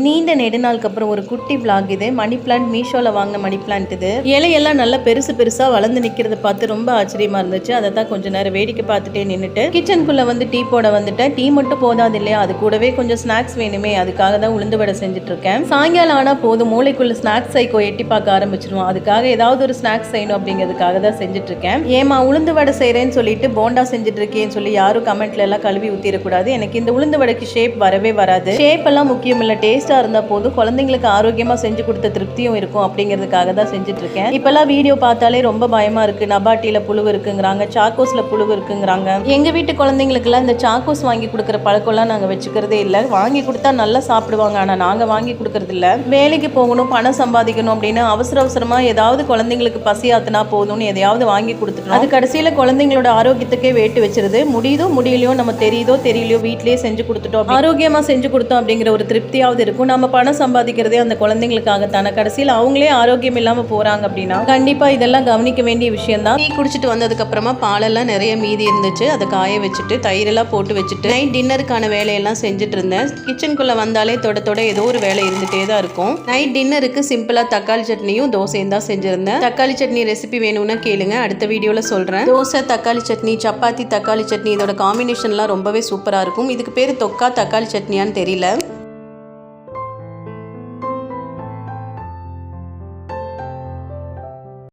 நீண்ட நெடுநாளுக்கு அப்புறம் ஒரு குட்டி vlog இது. மணி பிளான்ட் மீஷோல வாங்கின மணி பிளான்ட் இது. இலையெல்லாம் நல்லா பெருசா வளர்ந்து நிக்கிறத பார்த்து ரொம்ப ஆச்சரியமா இருந்துச்சு. அதை தான் கொஞ்ச நேரம் வேடிக்கை பார்த்துட்டே நின்னுட்டு கிச்சனுக்குள்ள வந்து டீ போட வந்துட்டேன். டீ மட்டும் போதாது இல்லையா, அது கூடவே கொஞ்சம் ஸ்நாக்ஸ் வேணுமே, அதுக்காக தான் உளுந்து வடை செஞ்சுட்டு இருக்கேன். சாயங்காலம் ஆனா போதும் மூளைக்குள்ள ஸ்நாக்ஸ் சைக்கோ எட்டி பார்க்க ஆரம்பிச்சிருவோம். அதுக்காக ஏதாவது ஒரு ஸ்நாக்ஸ் செய்யணும் அப்படிங்கிறதுக்காக தான் செஞ்சுட்டு இருக்கேன். ஏமா உளுந்து வடை செய்யறேன்னு சொல்லிட்டு போண்டா செஞ்சுட்டு இருக்கேன்னு சொல்லி யாரும் கமெண்ட்ல எல்லாம் கழுவி ஊத்திடக்கூடாது. எனக்கு இந்த உளுந்து வடைக்கு ஷேப் வரவே வராது. ஷேப் எல்லாம் முக்கியம் இல்ல, டேஸ்டா இருந்தா போதும், குழந்தைங்களுக்கு ஆரோக்கியமா செஞ்சு கொடுத்த திருப்தியும் இருக்கும் அப்படிங்கிறதுக்காக தான் செஞ்சுட்டு இருக்கேன். இப்பெல்லாம் வீடியோ பார்த்தாலே ரொம்ப பயமா இருக்கு. நபாட்டில புழுவு இருக்குங்கிறாங்க, சாக்கோஸ்ல புழுவு இருக்குங்கிறாங்க. எங்க வீட்டு குழந்தைங்களுக்கு எல்லாம் இந்த சாக்கோஸ் வாங்கி கொடுக்குற பழக்கம்லாம் நாங்க வச்சுக்கிறதே இல்லை. வாங்கி கொடுத்தா நல்லா சாப்பிடுவாங்க, ஆனா நாங்க வாங்கி கொடுக்கறது இல்ல. வேலைக்கு போகணும், பணம் சம்பாதிக்கணும் அப்படின்னு அவசரமா ஏதாவது குழந்தைங்களுக்கு பசி ஆத்தினா போதும்னு எதையாவது வாங்கி கொடுத்துட்டோம். அது கடைசியில குழந்தைங்களோட ஆரோக்கியத்துக்கே வேட்டு வச்சிருது. முடியுதோ முடியலையோ, நம்ம தெரியுதோ தெரியலையோ வீட்லயே செஞ்சு கொடுத்துட்டோம், ஆரோக்கியமா செஞ்சு கொடுத்தோம் அப்படிங்கிற ஒரு திருப்தியாவது இருக்கும். நம்ம பணம் சம்பாதிக்கிறதே அந்த குழந்தைங்களுக்காகத்தான. கடைசியில் அவங்களே ஆரோக்கியம் இல்லாம போறாங்க அப்படின்னா கண்டிப்பா இதெல்லாம் கவனிக்க வேண்டிய விஷயம் தான். டீ குடிச்சிட்டு வந்ததுக்கு அப்புறமா பாலெல்லாம் நிறைய மீதி இருந்துச்சு. அதை காய வச்சுட்டு தயிரெல்லாம் போட்டு வச்சுட்டு நைட் டின்னருக்கான வேலையெல்லாம் செஞ்சுட்டு இருந்தேன். கிச்சனுக்குள்ள வந்தாலே தொட ஏதோ ஒரு வேலை இருந்துட்டே தான் இருக்கும். நைட் டின்னருக்கு சிம்பிளா தக்காளி சட்னியும் தோசையும் தான் செஞ்சிருந்தேன். தக்காளி சட்னி ரெசிபி வேணும்னா கேளுங்க, அடுத்த வீடியோல சொல்றேன். தோசை தக்காளி சட்னி, சப்பாத்தி தக்காளி சட்னி, இதோட காம்பினேஷன்லாம் ரொம்பவே சூப்பரா இருக்கும். இதுக்கு பேரு தொக்கா தக்காளி சட்னியான்னு தெரியல.